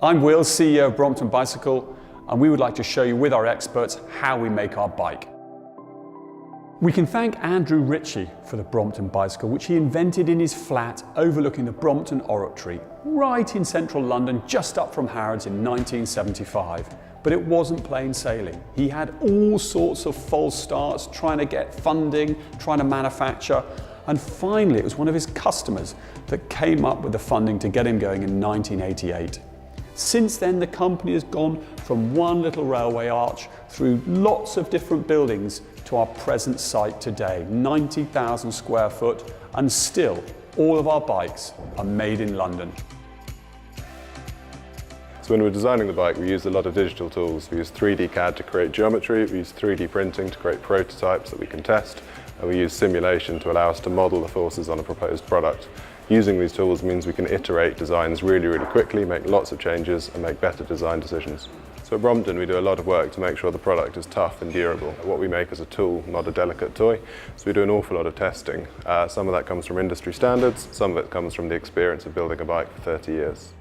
I'm Will, CEO of Brompton Bicycle, and we would like to show you with our experts how we make our bike. We can thank Andrew Ritchie for the Brompton Bicycle, which he invented in his flat overlooking the Brompton Oratory, right in central London, just up from Harrods in 1975. But it wasn't plain sailing. He had all sorts of false starts, trying to get funding, trying to manufacture, and finally it was one of his customers that came up with the funding to get him going in 1988. Since then, the company has gone from one little railway arch through lots of different buildings to our present site today, 90,000 square foot, and still all of our bikes are made in London. So when we're designing the bike, we use a lot of digital tools. We use 3D CAD to create geometry, we use 3D printing to create prototypes that we can test, and we use simulation to allow us to model the forces on a proposed product. Using these tools means we can iterate designs really quickly, make lots of changes and make better design decisions. So at Brompton we do a lot of work to make sure the product is tough and durable. What we make is a tool, not a delicate toy, so we do an awful lot of testing. Some of that comes from industry standards, some of it comes from the experience of building a bike for 30 years.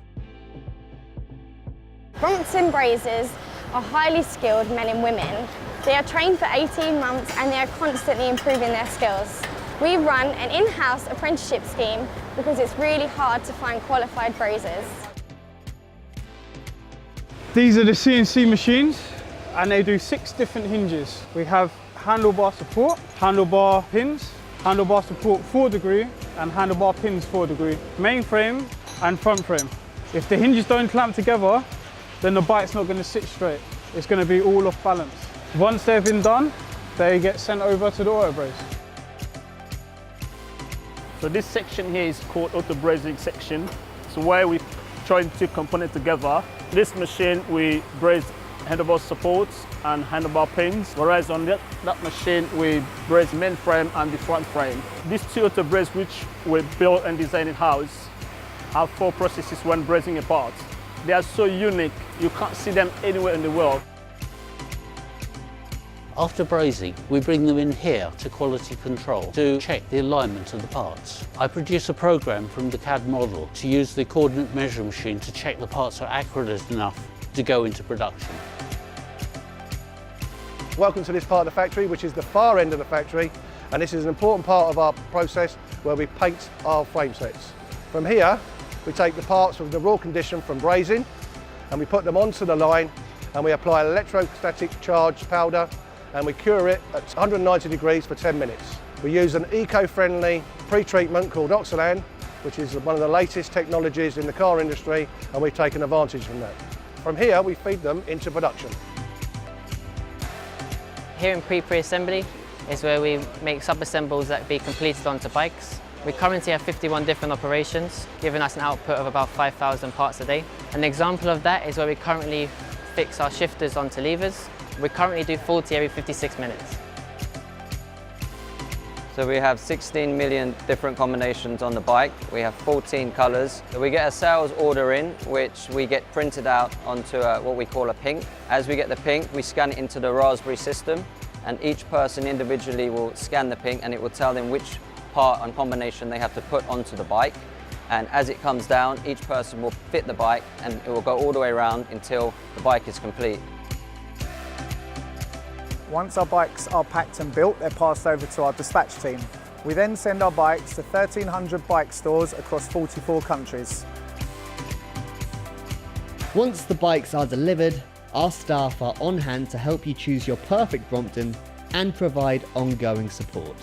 Brompton brazers are highly skilled men and women. They are trained for 18 months and they are constantly improving their skills. We run an in-house apprenticeship scheme because it's really hard to find qualified brazers. These are the CNC machines and they do 6 different hinges. We have handlebar support, handlebar pins, handlebar support 4 degree and handlebar pins 4 degree, main frame and front frame. If the hinges don't clamp together, then the bike's not going to sit straight. It's going to be all off balance. Once they've been done, they get sent over to the auto brace. So this section here is called auto bracing section. So where we join 2 components together. This machine we brace handlebar supports and handlebar pins, whereas on that machine we brace main frame and the front frame. These 2 auto braces which we built and designed in-house have 4 processes when bracing a part. They are so unique, you can't see them anywhere in the world. After brazing, we bring them in here to quality control to check the alignment of the parts. I produce a program from the CAD model to use the coordinate measure machine to check the parts are accurate enough to go into production. Welcome to this part of the factory, which is the far end of the factory, and this is an important part of our process where we paint our frame sets. From here, we take the parts from the raw condition from brazing and we put them onto the line and we apply electrostatic charge powder and we cure it at 190 degrees for 10 minutes. We use an eco-friendly pre-treatment called Oxylan, which is one of the latest technologies in the car industry, and we've taken advantage from that. From here, we feed them into production. Here in pre-assembly is where we make sub-assembles that be completed onto bikes. We currently have 51 different operations, giving us an output of about 5,000 parts a day. An example of that is where we currently fix our shifters onto levers. We currently do 40 every 56 minutes. So we have 16 million different combinations on the bike. We have 14 colours. So we get a sales order in, which we get printed out onto what we call a pink. As we get the pink, we scan it into the Raspberry system, and each person individually will scan the pink and it will tell them which part and combination they have to put onto the bike. And as it comes down, each person will fit the bike and it will go all the way around until the bike is complete. Once our bikes are packed and built, they're passed over to our dispatch team. We then send our bikes to 1,300 bike stores across 44 countries. Once the bikes are delivered, our staff are on hand to help you choose your perfect Brompton and provide ongoing support.